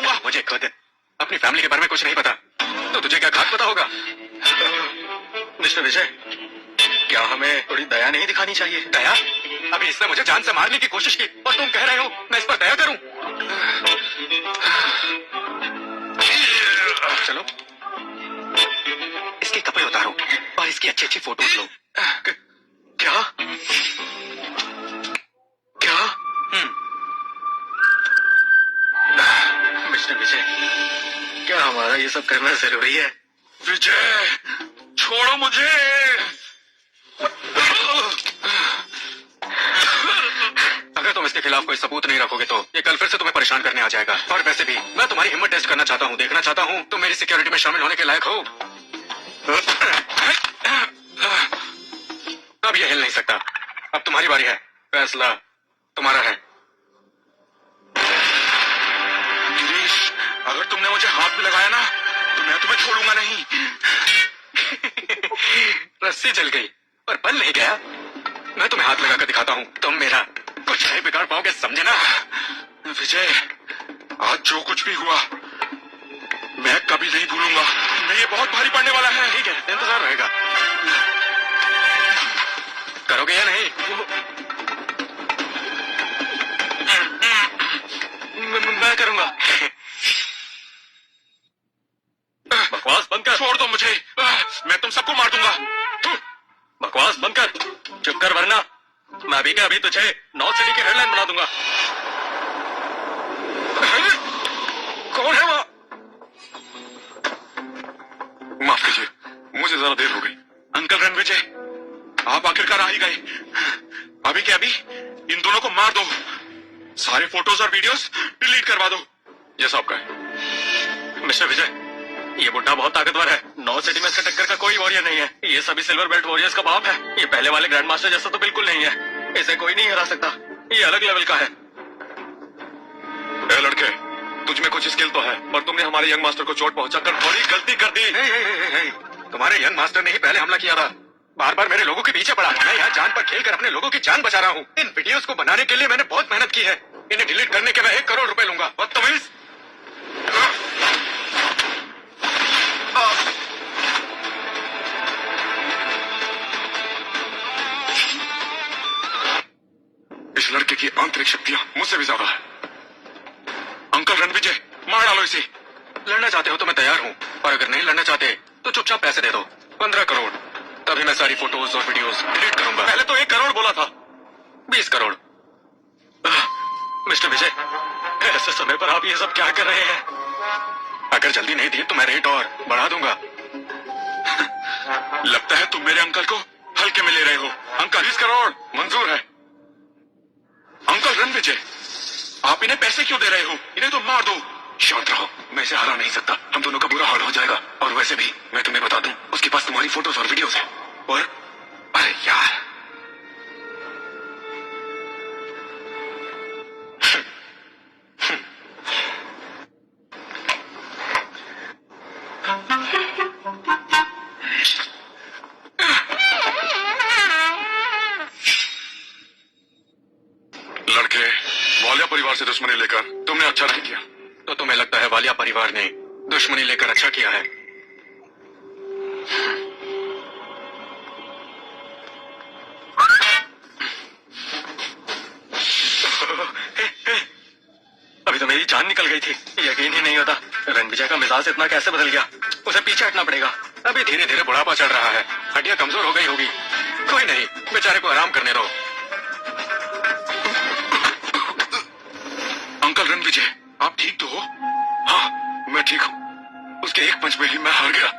दूंगा। मुझे खुद अपनी फैमिली के बारे में कुछ नहीं पता, तो तुझे क्या खाक पता होगा? मिस्टर विजय, क्या हमें थोड़ी दया नहीं दिखानी चाहिए? दया? अभी इसने मुझे जान से मारने की कोशिश की और तुम कह रहे हो मैं इस पर दया करूं? चलो इसके कपड़े उतारो और इसकी अच्छी अच्छी फोटोज लो। क्या क्या? मिस्टर विजय, क्या हमारा ये सब करना जरूरी है? विजय, छोड़ो मुझे। अगर तुम इसके खिलाफ कोई सबूत नहीं रखोगे तो ये कल फिर से तुम्हें परेशान करने आ जाएगा। और वैसे भी मैं तुम्हारी हिम्मत टेस्ट करना चाहता हूँ, देखना चाहता हूँ तुम मेरी सिक्योरिटी में शामिल होने के लायक हो। अब ये हिल नहीं सकता। अब तुम्हारी बारी है, फैसला तुम्हारा है। गिरीश, अगर तुमने मुझे हाथ भी लगाया ना तो मैं तुम्हें छोड़ूंगा नहीं। रस्सी जल गई पर बल नहीं गया। मैं तुम्हें हाथ लगाकर दिखाता हूँ, तुम मेरा कुछ नहीं बिगाड़ पाओगे, समझे ना? विजय, आज जो कुछ भी हुआ मैं कभी नहीं भूलूंगा। मैं ये बहुत भारी पड़ने वाला है। ठीक है, इंतजार रहेगा। करोगे या नहीं? मैं करूंगा। बकवास बंद कर। छोड़ दो मुझे, मैं तुम सबको मार दूंगा। बकवास बंद कर, चुप कर, वरना मैं अभी के अभी तुझे नॉर्थ सिटी की हेडलाइन बना दूंगा। कौन है वो? माफ कीजिए, मुझे जरा देर हो गई। अंकल रणविजय, आप आखिरकार आ ही गए। अभी के अभी इन दोनों को मार दो, सारे फोटोज और वीडियोस डिलीट करवा दो। ये सब का है। मिस्टर विजय, ये बुड्ढा बहुत ताकतवर है। नॉर्थ सिटी में इसका टक्कर का कोई वॉरियर नहीं है। ये सभी सिल्वर बेल्ट वॉरियर्स का बाप है। ये पहले वाले ग्रैंड मास्टर जैसा तो बिल्कुल नहीं है। इसे कोई नहीं हरा सकता। ये अलग लेवल का है। ए लड़के, तुझ में कुछ स्किल तो है, पर तुमने हमारे यंग मास्टर को चोट पहुंचाकर बड़ी गलती कर दी। तुम्हारे यंग मास्टर ने ही पहले हमला किया था। बार बार मेरे लोगों के पीछे पड़ा। मैं यहाँ जान पर खेलकर अपने लोगों की जान बचा रहा हूँ। इन वीडियोस को बनाने के लिए मैंने बहुत मेहनत की है। इन्हें डिलीट करने के मैं 1 करोड़ रुपए लूंगा। बदतमीज। इस लड़के की आंतरिक शक्तियां मुझसे भी ज्यादा है। अंकल रणविजय, मार डालो इसे। लड़ना चाहते हो तो मैं तैयार हूँ, और अगर नहीं लड़ना चाहते तो चुपचाप पैसे दे दो। 15 करोड़, तभी मैं सारी फोटोज और वीडियोस डिलीट करूंगा। पहले तो 1 करोड़ बोला था। 20 करोड़। मिस्टर विजय, ऐसे समय पर आप ये सब क्या कर रहे हैं? अगर जल्दी नहीं दी तो मैं रेट और बढ़ा दूंगा। लगता है तुम मेरे अंकल को हल्के में ले रहे हो। अंकल, 20 करोड़ मंजूर है। अंकल रणविजय, आप इन्हें पैसे क्यों दे रहे हो? इन्हें तो मार दो। शांत रहो, मैं इसे हरा नहीं सकता। हम दोनों का बुरा हाल हो जाएगा। और वैसे भी मैं तुम्हें बता दूं, उसके पास तुम्हारी फोटोज और वीडियोस हैं। और अरे यार, लड़के, वालिया परिवार से दुश्मनी लेकर तुमने अच्छा नहीं किया। तो तुम्हें लगता है वालिया परिवार ने दुश्मनी लेकर अच्छा किया है? अभी तो मेरी जान निकल गई थी। यकीन ही नहीं होता रणविजय का मिजाज इतना कैसे बदल गया। उसे पीछे हटना पड़ेगा। अभी धीरे धीरे बुढ़ापा चढ़ रहा है, हड्डियां कमजोर हो गई होगी। कोई नहीं, बेचारे को आराम करने दो। अंकल रणविजय, आप ठीक तो हो? हाँ, मैं ठीक हूँ। उसके एक पंच में ही मैं हार गया।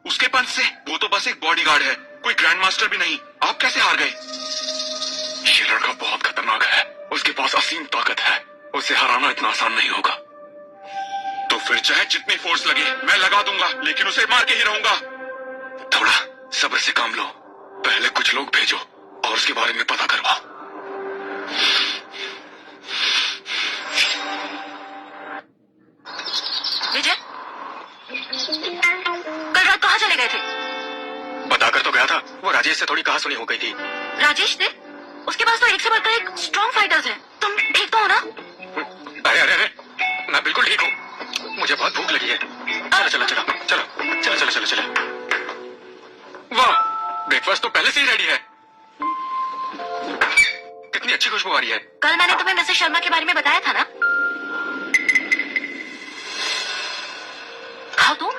उसके पंच से? वो तो बस एक बॉडीगार्ड है, कोई ग्रैंड मास्टर भी नहीं। आप कैसे हार गए? ये लड़का बहुत खतरनाक है। उसके पास असीम ताकत है। उसे हराना इतना आसान नहीं होगा। तो फिर चाहे जितनी फोर्स लगे मैं लगा दूंगा, लेकिन उसे मार के ही रहूंगा। थोड़ा सब्र से काम लो। पहले कुछ लोग भेजो और उसके बारे में पता करवाओ। विजय, कल रात कहाँ चले गए थे? बताकर तो गया था। वो राजेश से थोड़ी कहासुनी हो गई थी। राजेश से? उसके पास तो एक से बढ़कर एक स्ट्रॉन्ग फाइटर्स है। तुम ठीक तो हो ना? अरे अरे अरे, मैं मैं बिल्कुल ठीक हूँ। मुझे बहुत भूख लगी है। चलो चलो चलो चलो चलो चलो चलो चलो। वाह, ब्रेकफास्ट तो पहले से ही रेडी है। कितनी अच्छी खुशबू आ रही है। कल मैंने तुम्हें मिसेस शर्मा के बारे में बताया था ना। खाओ तुम।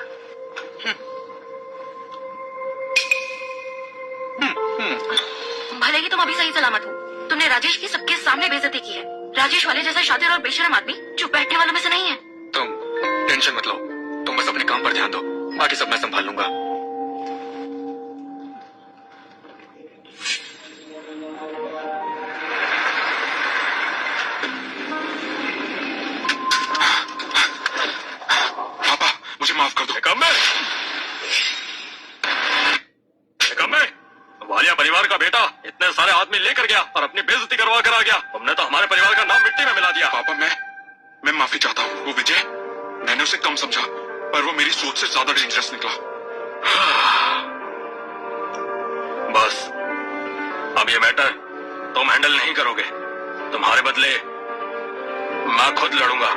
भले ही तुम अभी सही सलामत हो, तुमने राजेश की सबके सामने बेइज्जती की है। राजेश वाले जैसा शातिर और बेशरम आदमी चुप बैठने वालों में से नहीं है। तुम टेंशन मत लो, तुम बस अपने काम पर ध्यान दो, बाकी सब मैं संभाल लूंगा। पापा मुझे माफ कर दो। वालिया परिवार का बेटा इतने सारे आदमी लेकर गया और अपनी बेइज्जती करवा कर आ गया। तुमने तो हमारे परिवार का नाम मिट्टी में मिला दिया। पापा मैं माफी चाहता हूँ। वो विजय, मैंने उसे कम समझा, पर वो मेरी सोच से ज्यादा डेंजरस निकला। बस अब ये मैटर तुम हैंडल नहीं करोगे। तुम्हारे बदले मैं खुद लड़ूंगा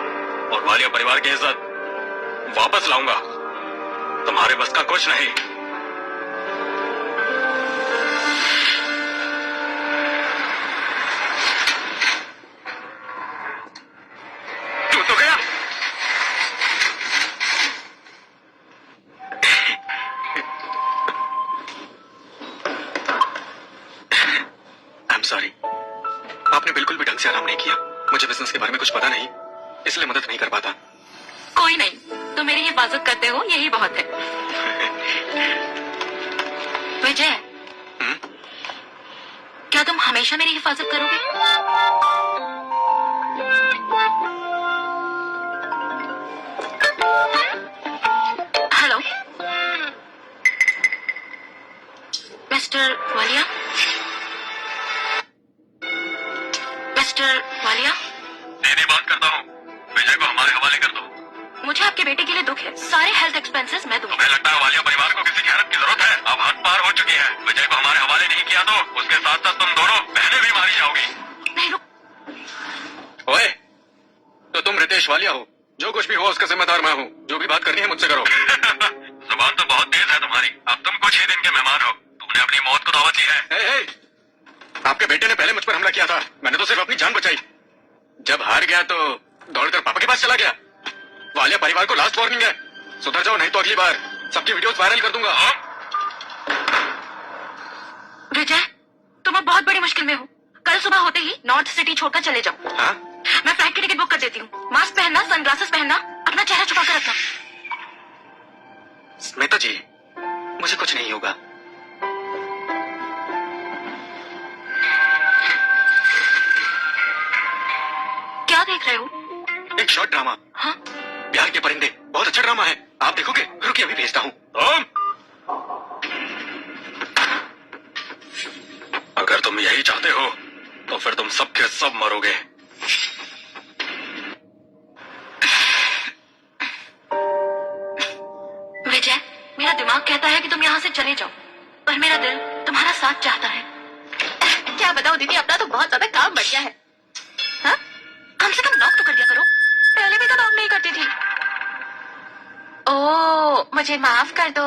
और वालिया परिवार की इज्जत वापस लाऊंगा। तुम्हारे बस का कुछ नहीं। तू तो गया। I am sorry. आपने बिल्कुल भी ढंग से आराम नहीं किया। मुझे बिजनेस के बारे में कुछ पता नहीं, इसलिए मदद नहीं कर पाता। कोई नहीं, तुम मेरी हिफाजत करते हो, यही बहुत है। विजय, क्या तुम हमेशा मेरी हिफाजत करोगे? Hello mister Walia. Mister Walia, दीदी बात करता हूँ। विजय को हमारे हवाले कर दो। मुझे आपके बेटे के लिए दुख है। सारे हेल्थ एक्सपेंसेस मैं दूंगा। तुम्हें लगता है वालिया परिवार को किसी की हेल्प की जरूरत है? अब हद पार हो चुकी है। विजय को हमारे हवाले नहीं किया तो उसके साथ साथ तुम दोनों बहनें भी मारी जाओगी। नहीं रुक। ओए, तो तुम रितेश वालिया हो। जो कुछ भी हो उसका जिम्मेदार मैं हूँ। जो भी बात करनी है मुझसे करो। जुबान तो बहुत तेज है तुम्हारी। अब तुम कुछ ही दिन के मेहमान हो। तुमने अपनी मौत को दावत ली है। आपके बेटे ने पहले मुझ पर हमला किया था। मैंने तो सिर्फ अपनी जान बचाई। जब हार गया तो दौड़कर पापा के पास चला गया। वालिया परिवार को लास्ट वार्निंग है, सुधर जाओ नहीं तो अगली बार सबकी वीडियोस वायरल कर दूंगा। विजय, तुम अब बहुत बड़ी मुश्किल में हो। कल सुबह होते ही नॉर्थ सिटी छोड़कर चले जाओ। हाँ? मैं फ्लाइट की टिकट बुक कर देती हूँ। मास्क पहनना, सनग्लासेस पहनना, अपना चेहरा छुपा कर रखना। स्मिता जी, मुझे कुछ नहीं होगा। क्या देख रहे हो? एक शॉर्ट ड्रामा। हाँ? प्यार के परिंदे, बहुत अच्छा ड्रामा है। आप देखोगे? रुकिए अभी भेजता हूँ। अगर तुम यही चाहते हो तो फिर तुम सब के सब मरोगे। विजय, मेरा दिमाग कहता है कि तुम यहाँ से चले जाओ, पर मेरा दिल तुम्हारा साथ चाहता है। क्या बताओ दीदी, अपना तो बहुत ज्यादा काम बढ़ गया है। हाँ? कम से कम नॉक तो कर दिया करो। पहले भी तो नॉक नहीं करती थी। ओह, मुझे माफ कर दो।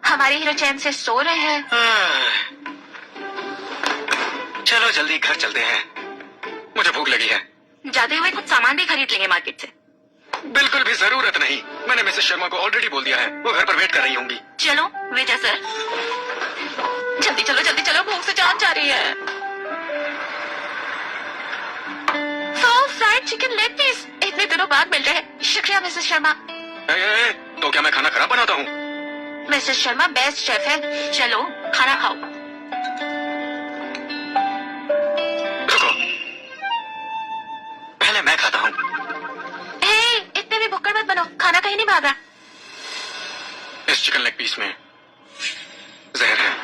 हमारे हीरो चैन से सो रहे हैं। चलो जल्दी घर चलते हैं। मुझे भूख लगी है। जाते हुए कुछ सामान भी खरीद लेंगे मार्केट से। बिल्कुल भी जरूरत नहीं। मैंने मिसेस शर्मा को ऑलरेडी बोल दिया है। वो घर पर वेट कर रही होंगी। चलो विजय सर, जल्दी चलो जल्दी चलो, भूख से जान जा रही है। फ्राइड चिकन लेग पीस, इतने दिनों बाद मिल रहे हैं। शुक्रिया मिसेस शर्मा। तो क्या मैं खाना खराब बनाता हूँ? मिसेस शर्मा बेस्ट शेफ है। चलो खाना खाओ। रुको, पहले मैं खाता हूँ। इतने भी भुक्कड़ मत बनो, खाना कहीं नहीं भाग रहा। इस चिकन लेग पीस में जहर है।